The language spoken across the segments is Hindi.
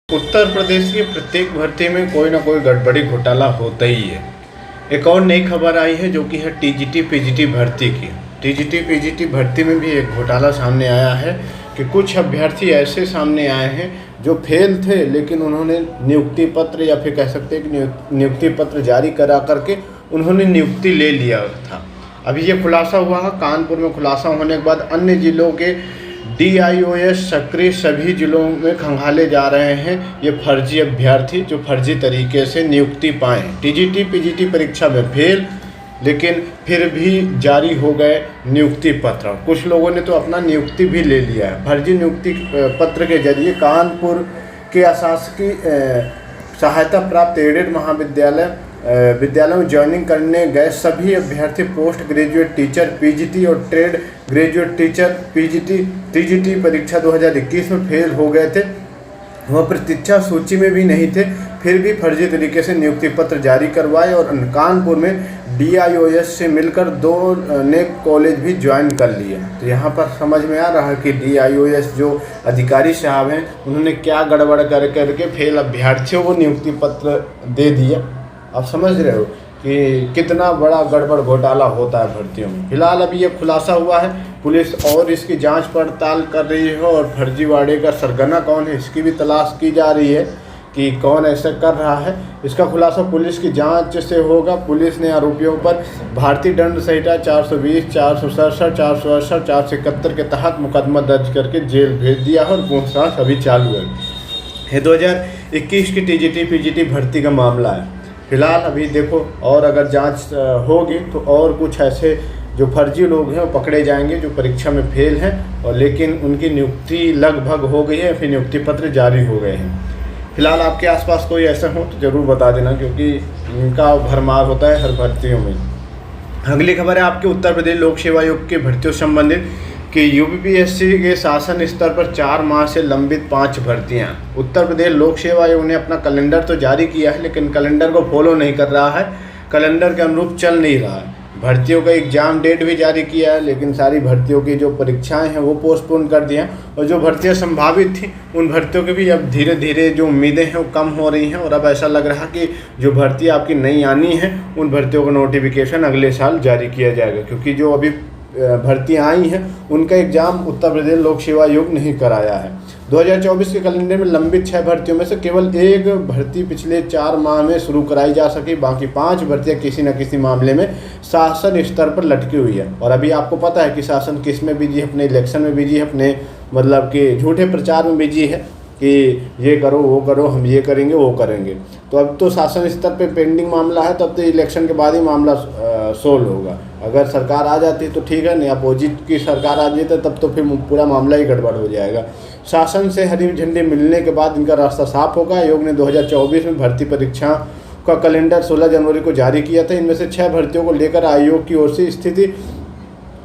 उत्तर प्रदेश की प्रत्येक भर्ती में कोई ना कोई गड़बड़ी घोटाला होता ही है। एक और नई खबर आई है जो कि है टीजीटी पीजीटी भर्ती की। टीजीटी पीजीटी भर्ती में भी एक घोटाला सामने आया है कि कुछ अभ्यर्थी ऐसे सामने आए हैं जो फेल थे, लेकिन उन्होंने नियुक्ति पत्र या फिर कह सकते हैं कि नियुक्ति पत्र जारी करा करके उन्होंने नियुक्ति ले लिया था। अभी ये खुलासा हुआ है, कानपुर में खुलासा होने के बाद अन्य जिलों के DIOS सक्रिय सभी जिलों में खंगाले जा रहे हैं ये फर्जी अभ्यर्थी जो फर्जी तरीके से नियुक्ति पाएँ। टीजीटी पीजीटी परीक्षा में फेल, लेकिन फिर भी जारी हो गए नियुक्ति पत्र। कुछ लोगों ने तो अपना नियुक्ति भी ले लिया है। फर्जी नियुक्ति पत्र के जरिए कानपुर के अशासकीय सहायता प्राप्त एडेड विद्यालय में ज्वाइनिंग करने गए सभी अभ्यर्थी पोस्ट ग्रेजुएट टीचर पीजीटी और ट्रेड ग्रेजुएट टीचर टीजीटी परीक्षा 2021 में फेल हो गए थे। वह प्रतीक्षा सूची में भी नहीं थे, फिर भी फर्जी तरीके से नियुक्ति पत्र जारी करवाए और कानपुर में DIOS से मिलकर 2 ने कॉलेज भी ज्वाइन कर लिए। तो यहाँ पर समझ में आ रहा है कि DIOS जो अधिकारी साहब हैं उन्होंने क्या गड़बड़ करके फेल अभ्यर्थियों को नियुक्ति पत्र दे दिया। आप समझ रहे हो कि कितना बड़ा गड़बड़ घोटाला होता है भर्तियों में। फिलहाल अभी ये खुलासा हुआ है, पुलिस और इसकी जांच पड़ताल कर रही है और फर्जीवाड़े का सरगना कौन है इसकी भी तलाश की जा रही है कि कौन ऐसा कर रहा है। इसका खुलासा पुलिस की जांच से होगा। पुलिस ने आरोपियों पर भारतीय दंड संहिता 420, 467, 468, 471 के तहत मुकदमा दर्ज करके जेल भेज दिया और पूछताछ अभी चालू है। ये 2021 की टीजीटी पीजीटी भर्ती का मामला है। फिलहाल अभी देखो, और अगर जांच होगी तो और कुछ ऐसे जो फर्जी लोग हैं वो पकड़े जाएंगे जो परीक्षा में फेल हैं और लेकिन उनकी नियुक्ति लगभग हो गई है, फिर नियुक्ति पत्र जारी हो गए हैं। फिलहाल आपके आसपास कोई ऐसा हो तो ज़रूर बता देना, क्योंकि इनका भरमार होता है हर भर्तियों में। अगली खबर है आपके उत्तर प्रदेश लोक सेवा आयोग की भर्तियों से संबंधित कि UPSC के शासन स्तर पर 4 माह से लंबित 5 भर्तियां। उत्तर प्रदेश लोक सेवा आयोग ने अपना कैलेंडर तो जारी किया है, लेकिन कैलेंडर को फॉलो नहीं कर रहा है, कैलेंडर के अनुरूप चल नहीं रहा है। भर्तियों का एग्ज़ाम डेट भी जारी किया है, लेकिन सारी भर्तियों की जो परीक्षाएं हैं वो पोस्टपोन कर दिया और जो भर्तियां संभावित थी उन भर्तियों की भी अब धीरे धीरे जो उम्मीदें हैं वो कम हो रही हैं और अब ऐसा लग रहा है कि जो भर्ती आपकी नई आनी है उन भर्तियों का नोटिफिकेशन अगले साल जारी किया जाएगा, क्योंकि जो अभी भर्तियाँ आई हैं उनका एग्ज़ाम उत्तर प्रदेश लोक सेवा आयोग नहीं कराया है। 2024 के कैलेंडर में लंबित 6 भर्तियों में से केवल 1 भर्ती पिछले 4 माह में शुरू कराई जा सकी, बाकी 5 भर्तियां किसी न किसी मामले में शासन स्तर पर लटकी हुई है। और अभी आपको पता है कि शासन किस में बिजी है, अपने इलेक्शन में बिजी है, अपने मतलब कि झूठे प्रचार में बिजी है कि ये करो वो करो, हम ये करेंगे वो करेंगे। तो अब तो शासन स्तर पे पेंडिंग मामला है, तब तो इलेक्शन के बाद ही मामला सोल्व होगा। अगर सरकार आ जाती तो ठीक है, नहीं अपोजिट की सरकार आ जाती तब तो फिर पूरा मामला ही गड़बड़ हो जाएगा। शासन से हरी झंडी मिलने के बाद इनका रास्ता साफ होगा। आयोग ने 2024 में भर्ती परीक्षाओं का कैलेंडर 16 जनवरी को जारी किया था। इनमें से 6 भर्तियों को लेकर आयोग की ओर से स्थिति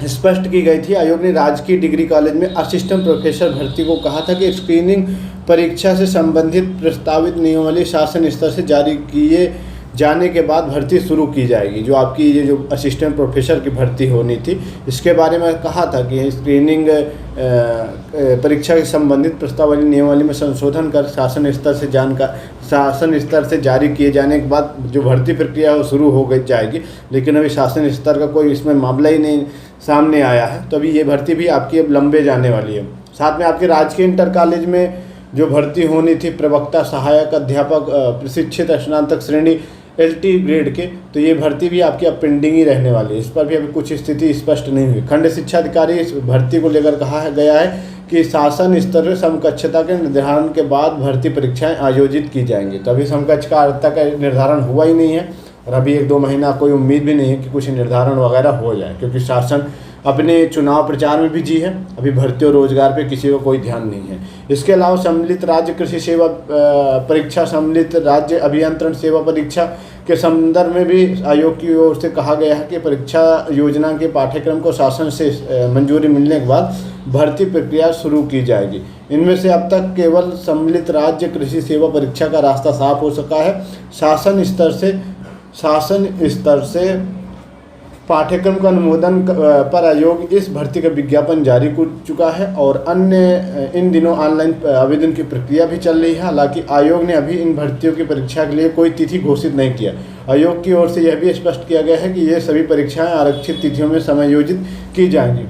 स्पष्ट की गई थी। आयोग ने राजकीय डिग्री कॉलेज में असिस्टेंट प्रोफेसर भर्ती को कहा था कि स्क्रीनिंग परीक्षा से संबंधित प्रस्तावित नियमावली शासन स्तर से जारी किए जाने के बाद भर्ती शुरू की जाएगी। जो आपकी ये जो असिस्टेंट प्रोफेसर की भर्ती होनी थी, इसके बारे में कहा था कि स्क्रीनिंग परीक्षा से संबंधित प्रस्तावली नियमावली में संशोधन कर शासन स्तर से जारी किए जाने के बाद जो भर्ती प्रक्रिया वो शुरू हो गई जाएगी। लेकिन अभी शासन स्तर का कोई इसमें मामला ही नहीं सामने आया है, तो अभी ये भर्ती भी आपकी अब लंबे जाने वाली है। साथ में आपके राजकीय इंटर कॉलेज में जो भर्ती होनी थी प्रवक्ता, सहायक अध्यापक, प्रशिक्षित स्नातक श्रेणी LT ग्रेड के, तो ये भर्ती भी आपकी अब पेंडिंग ही रहने वाली है। इस पर भी अभी कुछ स्थिति स्पष्ट नहीं हुई। खंड शिक्षा अधिकारी इस भर्ती को लेकर कहा गया है कि शासन स्तर पर समकक्षता के निर्धारण के बाद भर्ती परीक्षाएं आयोजित की जाएंगी। तो अभी समकक्षता का निर्धारण हुआ ही नहीं है और अभी 1-2 महीना कोई उम्मीद भी नहीं है कि कुछ निर्धारण वगैरह हो जाए, क्योंकि शासन अपने चुनाव प्रचार में बिजी है। अभी भर्ती और रोजगार पे किसी को कोई ध्यान नहीं है। इसके अलावा सम्मिलित राज्य कृषि सेवा परीक्षा, सम्मिलित राज्य अभियंत्रण सेवा परीक्षा के संदर्भ में भी आयोग की ओर से कहा गया है कि परीक्षा योजना के पाठ्यक्रम को शासन से मंजूरी मिलने के बाद भर्ती प्रक्रिया शुरू की जाएगी। इनमें से अब तक केवल सम्मिलित राज्य कृषि सेवा परीक्षा का रास्ता साफ हो सका है। शासन स्तर से पाठ्यक्रम का अनुमोदन पर आयोग इस भर्ती का विज्ञापन जारी कर चुका है और अन्य इन दिनों ऑनलाइन आवेदन की प्रक्रिया भी चल रही है। हालांकि आयोग ने अभी इन भर्तियों की परीक्षा के लिए कोई तिथि घोषित नहीं किया। आयोग की ओर से यह भी स्पष्ट किया गया है कि ये सभी परीक्षाएं आरक्षित तिथियों में समायोजित की जाएंगी।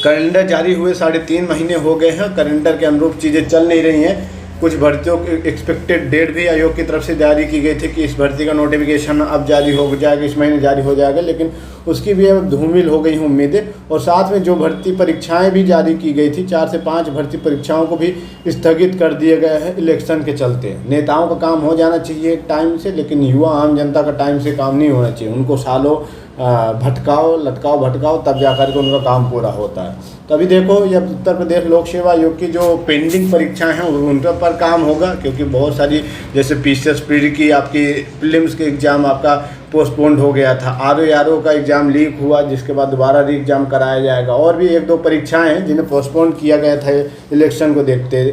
कैलेंडर जारी हुए 3.5 महीने हो गए हैं, कैलेंडर के अनुरूप चीज़ें चल नहीं रही हैं। कुछ भर्तियों की एक्सपेक्टेड डेट भी आयोग की तरफ से जारी की गई थी कि इस भर्ती का नोटिफिकेशन अब जारी हो जाएगा, इस महीने जारी हो जाएगा, लेकिन उसकी भी अब धूमिल हो गई हैं उम्मीदें। और साथ में जो भर्ती परीक्षाएं भी जारी की गई थी, 4 से 5 भर्ती परीक्षाओं को भी स्थगित कर दिया गया है इलेक्शन के चलते। नेताओं का काम हो जाना चाहिए टाइम से, लेकिन युवा आम जनता का टाइम से काम नहीं होना चाहिए। उनको सालों भटकाओ भटकाओ तब जाकर के उनका काम पूरा होता है। तो अभी देखो, ये उत्तर प्रदेश लोक सेवा आयोग की जो पेंडिंग परीक्षाएं हैं उन पर काम होगा, क्योंकि बहुत सारी जैसे पीसीएस पीडी की आपकी प्रीलिम्स के एग्ज़ाम आपका पोस्टपोन्ड हो गया था, आरओ का एग्ज़ाम लीक हुआ, जिसके बाद दोबारा री एग्ज़ाम कराया जाएगा। और भी 1-2 परीक्षाएँ हैं जिन्हें पोस्टपोन्ड किया गया था इलेक्शन को देखते।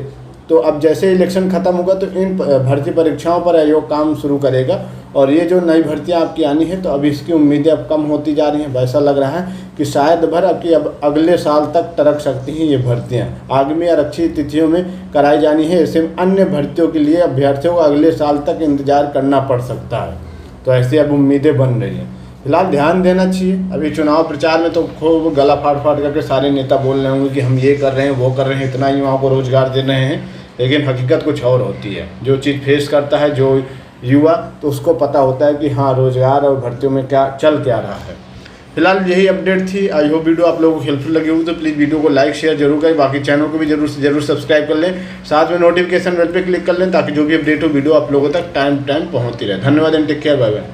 तो अब जैसे इलेक्शन ख़त्म होगा तो इन भर्ती परीक्षाओं पर आयोग काम शुरू करेगा। और ये जो नई भर्तियां आपकी आनी है, तो अब इसकी उम्मीदें अब कम होती जा रही हैं। वैसा लग रहा है कि शायद भर आपकी अब अगले साल तक टरक सकती हैं ये भर्तियां। आगामी आरक्षित तिथियों में कराई जानी है। ऐसे अन्य भर्तियों के लिए अभ्यर्थियों को अगले साल तक इंतजार करना पड़ सकता है। तो ऐसी अब उम्मीदें बन रही हैं। फिलहाल ध्यान देना चाहिए। अभी चुनाव प्रचार में तो खूब गला फाड़ करके सारे नेता बोल रहे होंगे कि हम ये कर रहे हैं, वो कर रहे हैं, इतना युवाओं को रोजगार दे रहे हैं, लेकिन हकीकत कुछ और होती है। जो चीज़ फेस करता है जो युवा, तो उसको पता होता है कि हाँ, रोजगार और भर्तियों में क्या रहा है। फिलहाल यही अपडेट थी। आई होप वीडियो आप लोगों को हेल्पफुल लगी हो तो प्लीज़ वीडियो को लाइक शेयर जरूर करें। बाकी चैनल को भी जरूर से जरूर सब्सक्राइब कर लें। साथ में नोटिफिकेशन बेल पे क्लिक कर लें ताकि जो भी अपडेट हो वीडियो आप लोगों तक टाइम पहुँचती रहे। धन्यवाद and take care, bye bye.